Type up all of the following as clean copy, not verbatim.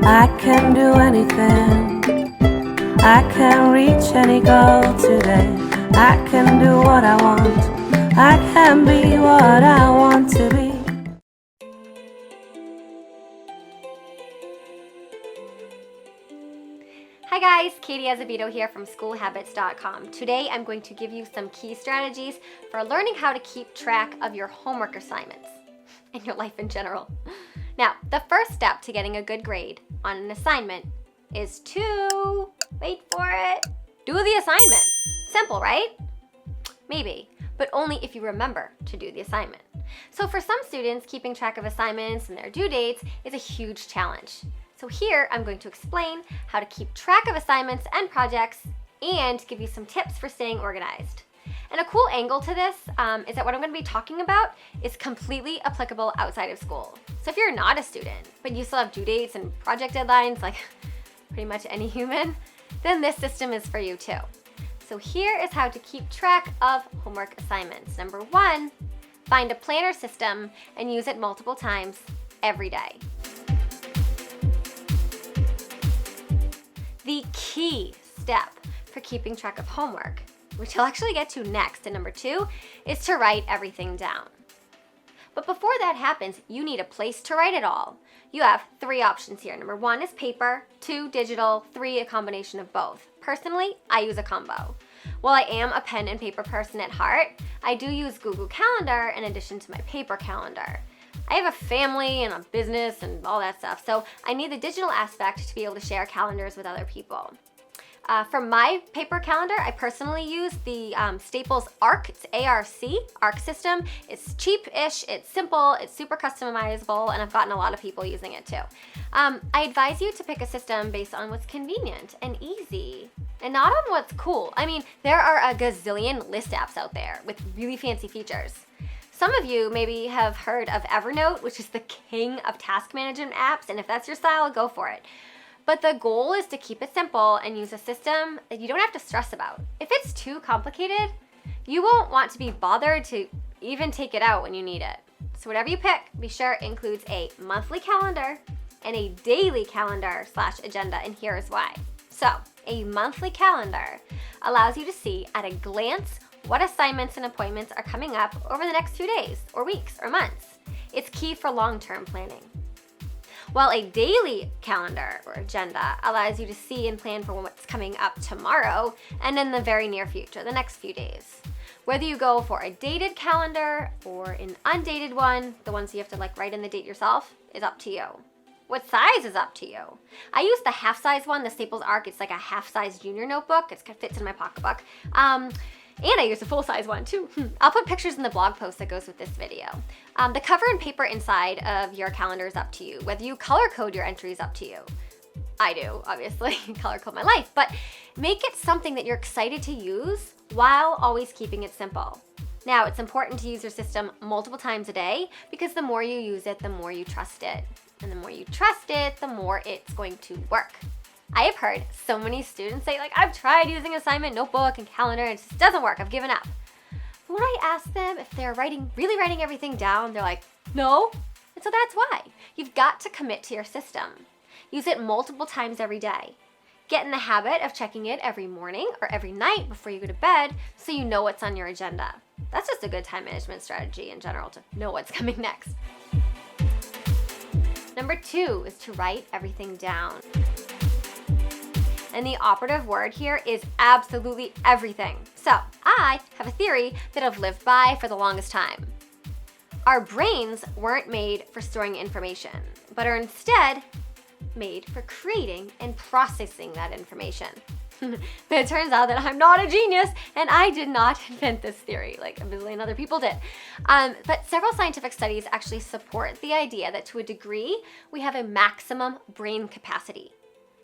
I can do anything. I can reach any goal today. I can do what I want. I can be what I want to be. Hi guys, Katie Azevedo here from SchoolHabits.com. Today I'm going to give you some key strategies for learning how to keep track of your homework assignments and your life in general. Now, the first step to getting a good grade on an assignment is to, wait for it, do the assignment. Simple, right? Maybe, but only if you remember to do the assignment. So for some students, keeping track of assignments and their due dates is a huge challenge. So here I'm going to explain how to keep track of assignments and projects and give you some tips for staying organized. And a cool angle to this is that what I'm going to be talking about is completely applicable outside of school. So if you're not a student, but you still have due dates and project deadlines like pretty much any human, then this system is for you too. So here is how to keep track of homework assignments. Number 1, find a planner system and use it multiple times every day. The key step for keeping track of homework, which I'll actually get to next, and number 2, is to write everything down. But before that happens, you need a place to write it all. You have 3 options here. Number 1 is paper, 2 digital, 3 a combination of both. Personally, I use a combo. While I am a pen and paper person at heart, I do use Google Calendar in addition to my paper calendar. I have a family and a business and all that stuff, so I need the digital aspect to be able to share calendars with other people. For my paper calendar, I personally use the Staples ARC. It's ARC, ARC system. It's cheap-ish, it's simple, it's super customizable, and I've gotten a lot of people using it too. I advise you to pick a system based on what's convenient and easy, and not on what's cool. I mean, there are a gazillion list apps out there with really fancy features. Some of you maybe have heard of Evernote, which is the king of task management apps, and if that's your style, go for it. But the goal is to keep it simple and use a system that you don't have to stress about. If it's too complicated, you won't want to be bothered to even take it out when you need it. So whatever you pick, be sure it includes a monthly calendar and a daily calendar/agenda, and here's why. So a monthly calendar allows you to see at a glance what assignments and appointments are coming up over the next few days or weeks or months. It's key for long-term planning. While a daily calendar or agenda allows you to see and plan for what's coming up tomorrow and in the very near future, the next few days. Whether you go for a dated calendar or an undated one, the ones you have to write in the date yourself, is up to you. What size is up to you. I use the half-size one, the Staples ARC. It's like a half-size junior notebook. It fits in my pocketbook. And I use a full-size one too. I'll put pictures in the blog post that goes with this video. The cover and paper inside of your calendar is up to you. Whether you color code your entries, up to you. I do, obviously, color code my life, but make it something that you're excited to use while always keeping it simple. Now, it's important to use your system multiple times a day because the more you use it, the more you trust it. And the more you trust it, the more it's going to work. I have heard so many students say, I've tried using assignment notebook and calendar and it just doesn't work, I've given up. But when I ask them if they're really writing everything down, they're like, no. And so that's why. You've got to commit to your system. Use it multiple times every day. Get in the habit of checking it every morning or every night before you go to bed so you know what's on your agenda. That's just a good time management strategy in general, to know what's coming next. Number 2 is to write everything down. And the operative word here is absolutely everything. So I have a theory that I've lived by for the longest time. Our brains weren't made for storing information, but are instead made for creating and processing that information. But it turns out that I'm not a genius and I did not invent this theory like a billion other people did. But several scientific studies actually support the idea that to a degree, we have a maximum brain capacity.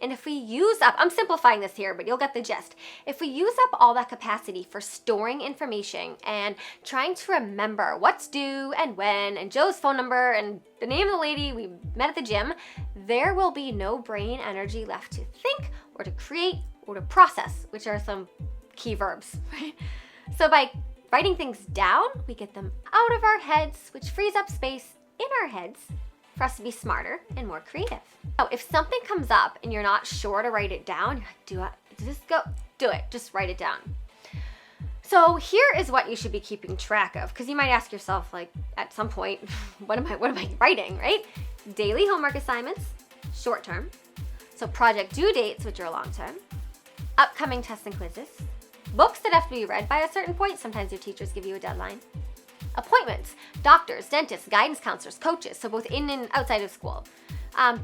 And if we use up, I'm simplifying this here, but you'll get the gist. If we use up all that capacity for storing information and trying to remember what's due and when and Joe's phone number and the name of the lady we met at the gym, there will be no brain energy left to think or to create or to process, which are some key verbs, right? So by writing things down, we get them out of our heads, which frees up space in our heads for us to be smarter and more creative. Now, if something comes up and you're not sure to write it down, you're like, does this go? Do it, just write it down. So here is what you should be keeping track of, because you might ask yourself, like, at some point, what am I writing, right? Daily homework assignments, short term. So project due dates, which are long term. Upcoming tests and quizzes. Books that have to be read by a certain point. Sometimes your teachers give you a deadline. Appointments, doctors, dentists, guidance counselors, coaches, so both in and outside of school.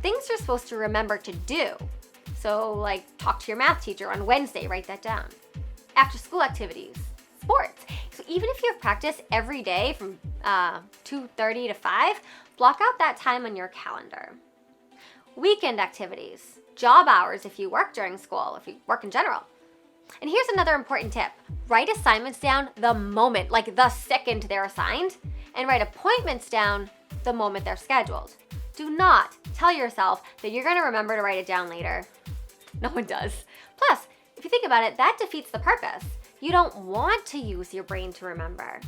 Things you're supposed to remember to do. So like talk to your math teacher on Wednesday, write that down. After school activities. Sports. So even if you have practice every day from 2:30 to 5, block out that time on your calendar. Weekend activities, job hours if you work during school, if you work in general. And here's another important tip. Write assignments down the moment, like the second they're assigned, and write appointments down the moment they're scheduled. Do not tell yourself that you're going to remember to write it down later. No one does. Plus, if you think about it, that defeats the purpose. You don't want to use your brain to remember.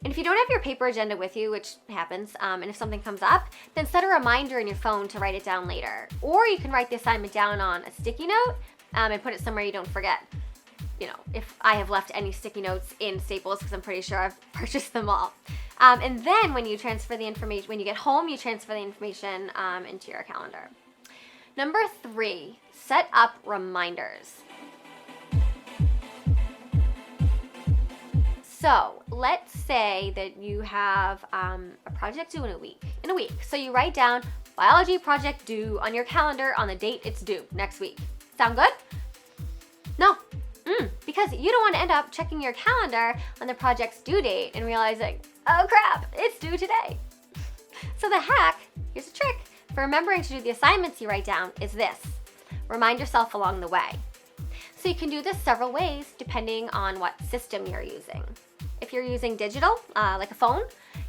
And if you don't have your paper agenda with you, which happens, and if something comes up, then set a reminder in your phone to write it down later. Or you can write the assignment down on a sticky note and put it somewhere you don't forget. You know, if I have left any sticky notes in Staples, because I'm pretty sure I've purchased them all. And then when you transfer the information, when you get home, you transfer the information into your calendar. Number 3, set up reminders. So let's say that you have a project due in a week. So you write down biology project due on your calendar on the date it's due next week. Sound good? No, because you don't want to end up checking your calendar on the project's due date and realizing, oh crap, it's due today. So the hack, here's a trick, for remembering to do the assignments you write down is this. Remind yourself along the way. So you can do this several ways depending on what system you're using. If you're using digital, like a phone,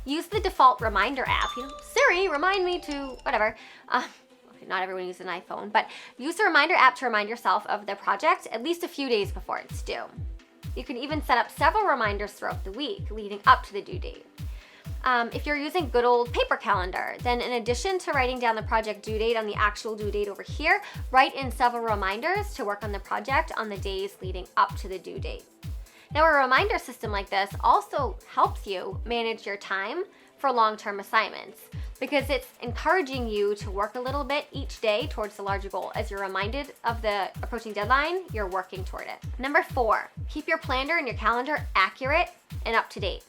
use the default reminder app. You know, Siri, remind me to whatever. Not everyone uses an iPhone, but use the reminder app to remind yourself of the project at least a few days before it's due. You can even set up several reminders throughout the week leading up to the due date. If you're using good old paper calendar, then in addition to writing down the project due date on the actual due date over here, write in several reminders to work on the project on the days leading up to the due date. Now, a reminder system like this also helps you manage your time for long-term assignments because it's encouraging you to work a little bit each day towards the larger goal. As you're reminded of the approaching deadline, you're working toward it. Number 4, keep your planner and your calendar accurate and up to date.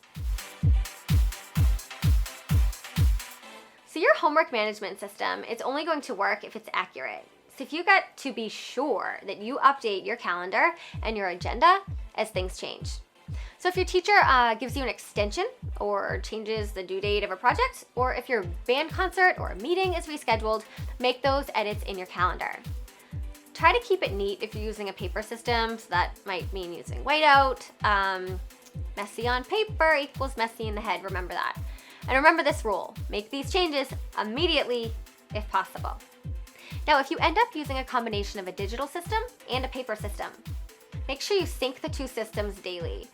So your homework management system is only going to work if it's accurate. So if you got to be sure that you update your calendar and your agenda as things change. So if your teacher gives you an extension or changes the due date of a project, or if your band concert or a meeting is rescheduled, make those edits in your calendar. Try to keep it neat if you're using a paper system, so that might mean using whiteout. Messy on paper equals messy in the head, remember that. And remember this rule, make these changes immediately if possible. Now, if you end up using a combination of a digital system and a paper system, make sure you sync the two systems daily.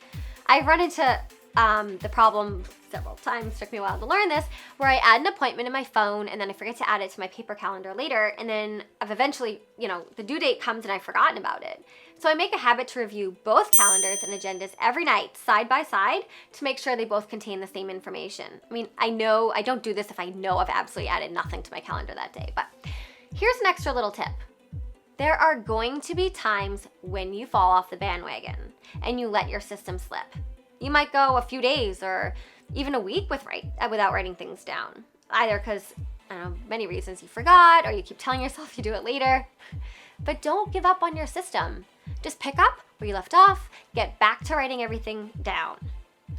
I've run into the problem several times, took me a while to learn this, where I add an appointment in my phone and then I forget to add it to my paper calendar later, and then I've eventually, the due date comes and I've forgotten about it. So I make a habit to review both calendars and agendas every night, side by side, to make sure they both contain the same information. I mean, I know I don't do this if I know I've absolutely added nothing to my calendar that day, but here's an extra little tip. There are going to be times when you fall off the bandwagon and you let your system slip. You might go a few days or even a week without writing things down, either because, many reasons you forgot or you keep telling yourself you do it later. But don't give up on your system. Just pick up where you left off, get back to writing everything down.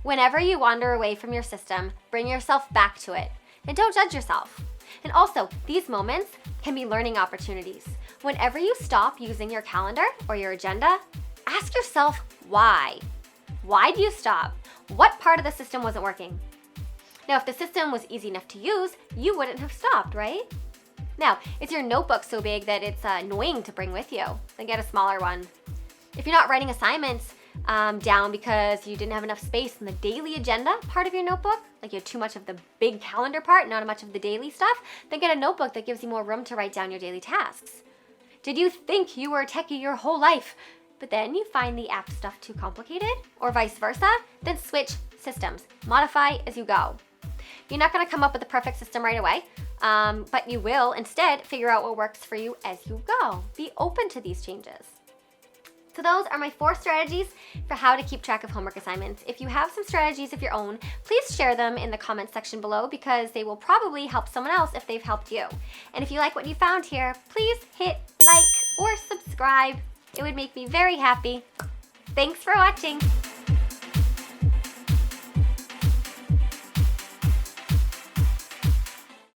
Whenever you wander away from your system, bring yourself back to it and don't judge yourself. And also, these moments can be learning opportunities. Whenever you stop using your calendar or your agenda, ask yourself why. Why do you stop? What part of the system wasn't working? Now, if the system was easy enough to use, you wouldn't have stopped, right? Now, is your notebook so big that it's annoying to bring with you? Then get a smaller one. If you're not writing assignments down because you didn't have enough space in the daily agenda part of your notebook, like you had too much of the big calendar part, not much of the daily stuff, then get a notebook that gives you more room to write down your daily tasks. Did you think you were a techie your whole life, but then you find the app stuff too complicated, or vice versa? Then switch systems. Modify as you go. You're not going to come up with the perfect system right away, but you will instead figure out what works for you as you go. Be open to these changes. So those are my 4 strategies for how to keep track of homework assignments. If you have some strategies of your own, please share them in the comments section below because they will probably help someone else if they've helped you. And if you like what you found here, please hit like or subscribe. It would make me very happy. Thanks for watching.